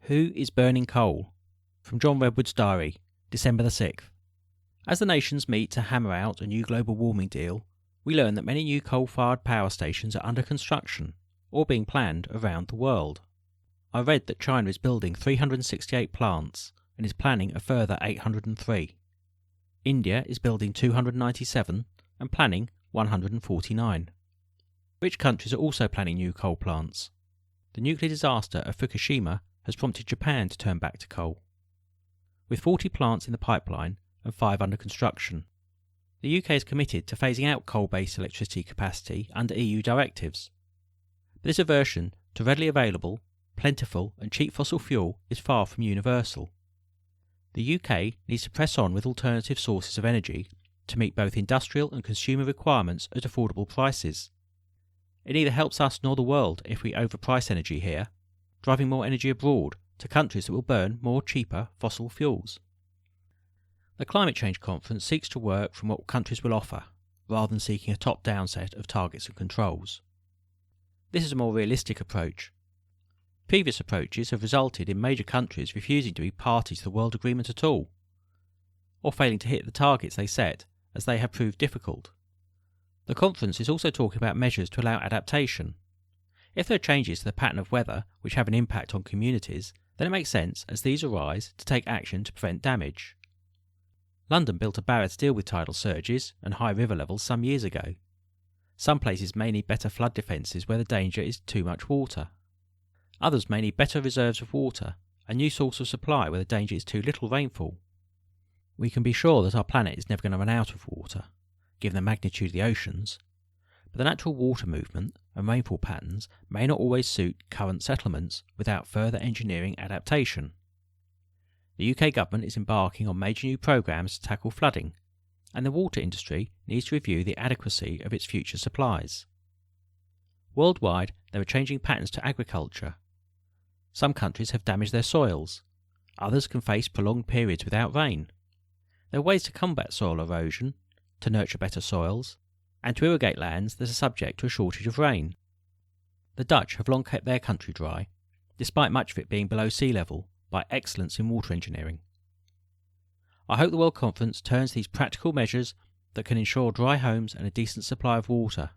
Who is burning coal? From John Redwood's diary, December the 6th. As the nations meet to hammer out a new global warming deal, we learn that many new coal-fired power stations are under construction or being planned around the world. I read that China is building 368 plants and is planning a further 803. India is building 297 and planning 149. Rich countries are also planning new coal plants. The nuclear disaster of Fukushima has prompted Japan to turn back to coal. With 40 plants in the pipeline and 5 under construction, the UK is committed to phasing out coal-based electricity capacity under EU directives. But this aversion to readily available, plentiful and cheap fossil fuel is far from universal. The UK needs to press on with alternative sources of energy to meet both industrial and consumer requirements at affordable prices. It neither helps us nor the world if we overprice energy here, driving more energy abroad to countries that will burn more cheaper fossil fuels. The Climate Change Conference seeks to work from what countries will offer, rather than seeking a top-down set of targets and controls. This is a more realistic approach. Previous approaches have resulted in major countries refusing to be party to the world agreement at all, or failing to hit the targets they set, as they have proved difficult. The conference is also talking about measures to allow adaptation. If there are changes to the pattern of weather which have an impact on communities, then it makes sense, as these arise, to take action to prevent damage. London built a barrier to deal with tidal surges and high river levels some years ago. Some places may need better flood defences where the danger is too much water. Others may need better reserves of water, a new source of supply where the danger is too little rainfall. We can be sure that our planet is never going to run out of water, given the magnitude of the oceans, but the natural water movement and rainfall patterns may not always suit current settlements without further engineering adaptation. The UK government is embarking on major new programmes to tackle flooding, and the water industry needs to review the adequacy of its future supplies. Worldwide, there are changing patterns to agriculture. Some countries have damaged their soils. Others can face prolonged periods without rain. There are ways to combat soil erosion, to nurture better soils, and to irrigate lands that are subject to a shortage of rain. The Dutch have long kept their country dry, despite much of it being below sea level, by excellence in water engineering. I hope the World Conference turns these practical measures that can ensure dry homes and a decent supply of water